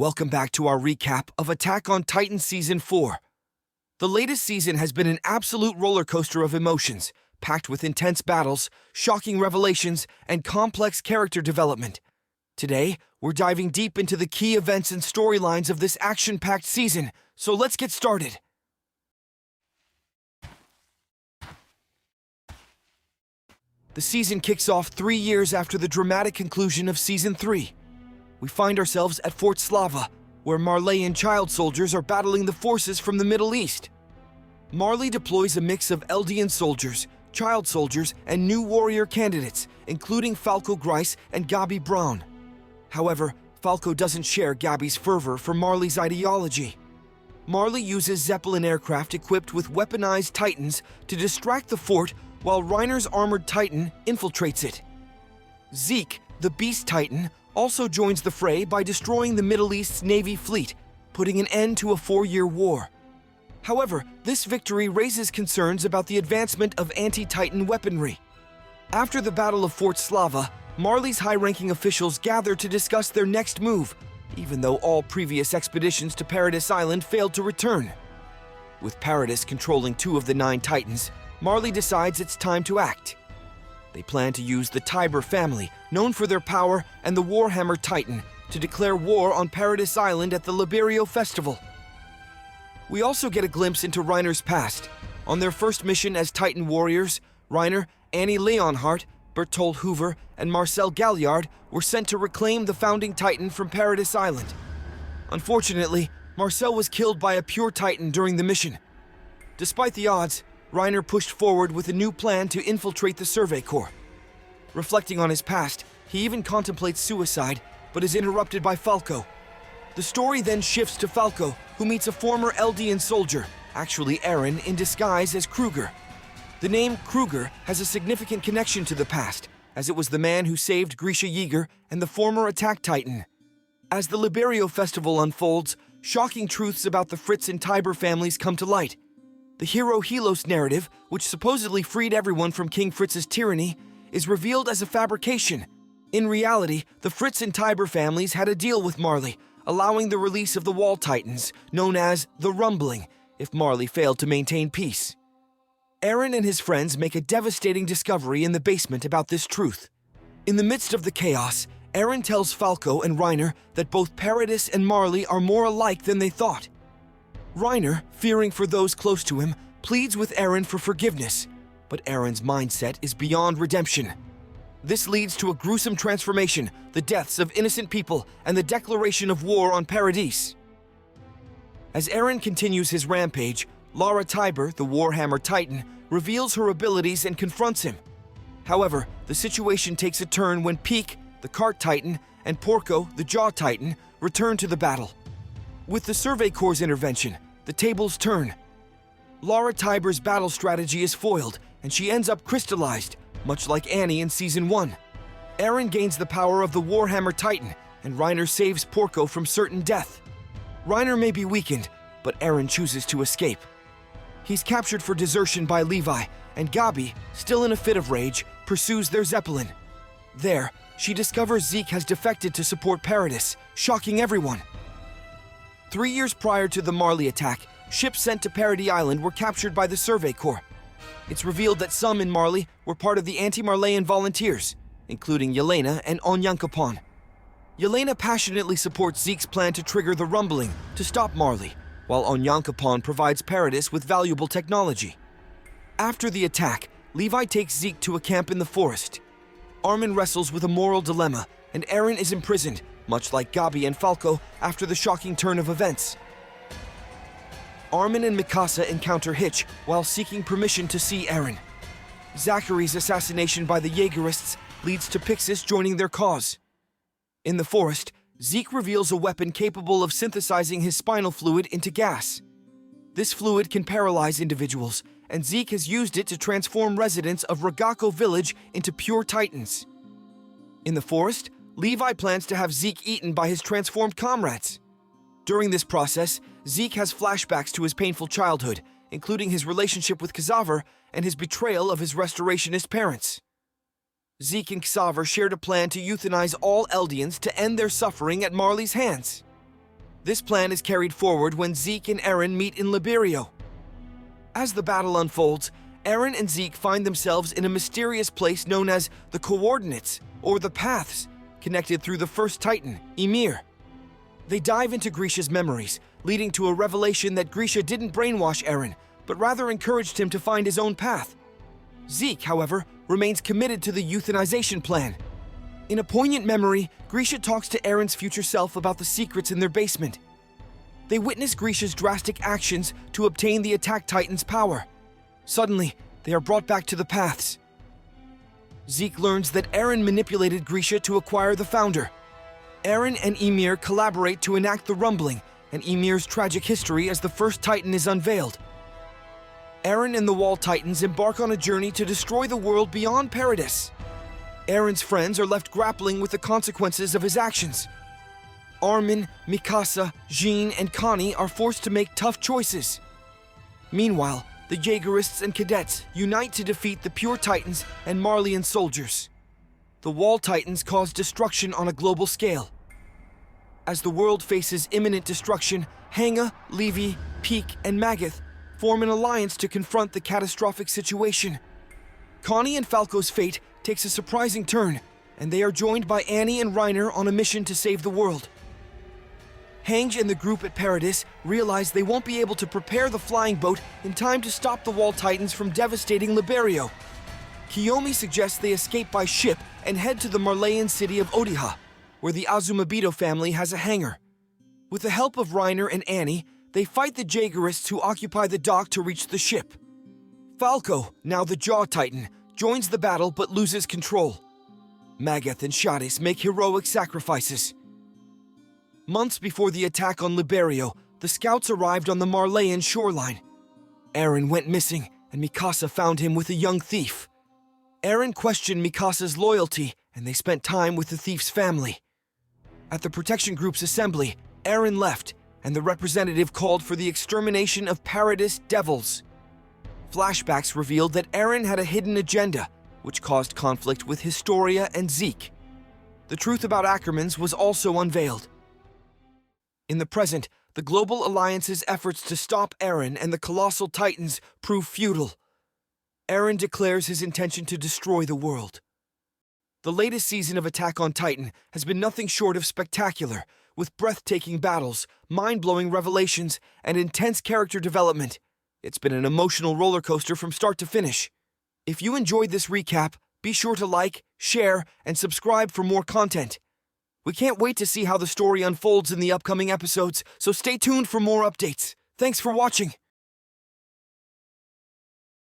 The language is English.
Welcome back to our recap of Attack on Titan Season 4. The latest season has been an absolute roller coaster of emotions, packed with intense battles, shocking revelations, and complex character development. Today, we're diving deep into the key events and storylines of this action-packed season, so let's get started. The season kicks off 3 years after the dramatic conclusion of Season 3. We find ourselves at Fort Slava, where Marleyan child soldiers are battling the forces from the Middle East. Marley deploys a mix of Eldian soldiers, child soldiers, and new warrior candidates, including Falco Grice and Gabi Brown. However, Falco doesn't share Gabi's fervor for Marley's ideology. Marley uses Zeppelin aircraft equipped with weaponized Titans to distract the fort while Reiner's armored Titan infiltrates it. Zeke, the Beast Titan, also joins the fray by destroying the Middle East's Navy fleet, putting an end to a 4-year war. However, this victory raises concerns about the advancement of anti-Titan weaponry. After the Battle of Fort Slava, Marley's high-ranking officials gather to discuss their next move, even though all previous expeditions to Paradis Island failed to return. With Paradis controlling 2 of the 9 Titans, Marley decides it's time to act. They plan to use the Tiber family, known for their power, and the Warhammer Titan to declare war on Paradis Island at the Liberio Festival. We also get a glimpse into Reiner's past. On their first mission as Titan warriors, Reiner, Annie Leonhardt, Bertolt Hoover, and Marcel Galliard were sent to reclaim the founding Titan from Paradis Island. Unfortunately, Marcel was killed by a pure Titan during the mission. Despite the odds, Reiner pushed forward with a new plan to infiltrate the Survey Corps. Reflecting on his past, he even contemplates suicide, but is interrupted by Falco. The story then shifts to Falco, who meets a former Eldian soldier, actually Eren in disguise as Kruger. The name Kruger has a significant connection to the past, as it was the man who saved Grisha Yeager and the former Attack Titan. As the Liberio Festival unfolds, shocking truths about the Fritz and Tiber families come to light. The hero Helos narrative, which supposedly freed everyone from King Fritz's tyranny, is revealed as a fabrication. In reality, the Fritz and Tiber families had a deal with Marley, allowing the release of the Wall Titans, known as the Rumbling, if Marley failed to maintain peace. Eren and his friends make a devastating discovery in the basement about this truth. In the midst of the chaos, Eren tells Falco and Reiner that both Paradis and Marley are more alike than they thought. Reiner, fearing for those close to him, pleads with Eren for forgiveness, but Eren's mindset is beyond redemption. This leads to a gruesome transformation, the deaths of innocent people, and the declaration of war on Paradis. As Eren continues his rampage, Lara Tiber, the Warhammer Titan, reveals her abilities and confronts him. However, the situation takes a turn when Peak, the Cart Titan, and Porco, the Jaw Titan, return to the battle. With the Survey Corps' intervention, the tables turn. Lara Tiber's battle strategy is foiled, and she ends up crystallized, much like Annie in Season 1. Eren gains the power of the Warhammer Titan, and Reiner saves Porco from certain death. Reiner may be weakened, but Eren chooses to escape. He's captured for desertion by Levi, and Gabi, still in a fit of rage, pursues their Zeppelin. There, she discovers Zeke has defected to support Paradis, shocking everyone. 3 years prior to the Marley attack, ships sent to Paradis Island were captured by the Survey Corps. It's revealed that some in Marley were part of the anti-Marleyan volunteers, including Yelena and Onyankopon. Yelena passionately supports Zeke's plan to trigger the Rumbling to stop Marley, while Onyankopon provides Paradis with valuable technology. After the attack, Levi takes Zeke to a camp in the forest. Armin wrestles with a moral dilemma, and Eren is imprisoned, much like Gabi and Falco after the shocking turn of events. Armin and Mikasa encounter Hitch while seeking permission to see Eren. Zachary's assassination by the Jaegerists leads to Pixis joining their cause. In the forest, Zeke reveals a weapon capable of synthesizing his spinal fluid into gas. This fluid can paralyze individuals, and Zeke has used it to transform residents of Ragako village into pure Titans. In the forest, Levi plans to have Zeke eaten by his transformed comrades. During this process, Zeke has flashbacks to his painful childhood, including his relationship with Ksaver and his betrayal of his restorationist parents. Zeke and Ksaver shared a plan to euthanize all Eldians to end their suffering at Marley's hands. This plan is carried forward when Zeke and Eren meet in Liberio. As the battle unfolds, Eren and Zeke find themselves in a mysterious place known as the Coordinates, or the Paths, connected through the first Titan, Ymir. They dive into Grisha's memories, leading to a revelation that Grisha didn't brainwash Eren, but rather encouraged him to find his own path. Zeke, however, remains committed to the euthanization plan. In a poignant memory, Grisha talks to Eren's future self about the secrets in their basement. They witness Grisha's drastic actions to obtain the Attack Titan's power. Suddenly, they are brought back to the Paths. Zeke learns that Eren manipulated Grisha to acquire the Founder. Eren and Ymir collaborate to enact the Rumbling and Ymir's tragic history as the first Titan is unveiled. Eren and the Wall Titans embark on a journey to destroy the world beyond Paradis. Eren's friends are left grappling with the consequences of his actions. Armin, Mikasa, Jean, and Connie are forced to make tough choices. Meanwhile, the Jaegerists and Cadets unite to defeat the Pure Titans and Marleyan soldiers. The Wall Titans cause destruction on a global scale. As the world faces imminent destruction, Hanga, Levi, Peak, and Magath form an alliance to confront the catastrophic situation. Connie and Falco's fate takes a surprising turn, and they are joined by Annie and Reiner on a mission to save the world. Hange and the group at Paradis realize they won't be able to prepare the flying boat in time to stop the Wall Titans from devastating Liberio. Kiyomi suggests they escape by ship and head to the Marleyan city of Odiha, where the Azumabito family has a hangar. With the help of Reiner and Annie, they fight the Jaegerists who occupy the dock to reach the ship. Falco, now the Jaw Titan, joins the battle but loses control. Magath and Shadis make heroic sacrifices. Months before the attack on Liberio, the scouts arrived on the Marleyan shoreline. Eren went missing, and Mikasa found him with a young thief. Eren questioned Mikasa's loyalty, and they spent time with the thief's family. At the Protection Group's assembly, Eren left, and the representative called for the extermination of Paradis devils. Flashbacks revealed that Eren had a hidden agenda, which caused conflict with Historia and Zeke. The truth about Ackermans was also unveiled. In the present, the Global Alliance's efforts to stop Eren and the Colossal Titans prove futile. Eren declares his intention to destroy the world. The latest season of Attack on Titan has been nothing short of spectacular, with breathtaking battles, mind-blowing revelations, and intense character development. It's been an emotional roller coaster from start to finish. If you enjoyed this recap, be sure to like, share, and subscribe for more content. We can't wait to see how the story unfolds in the upcoming episodes, so stay tuned for more updates. Thanks for watching.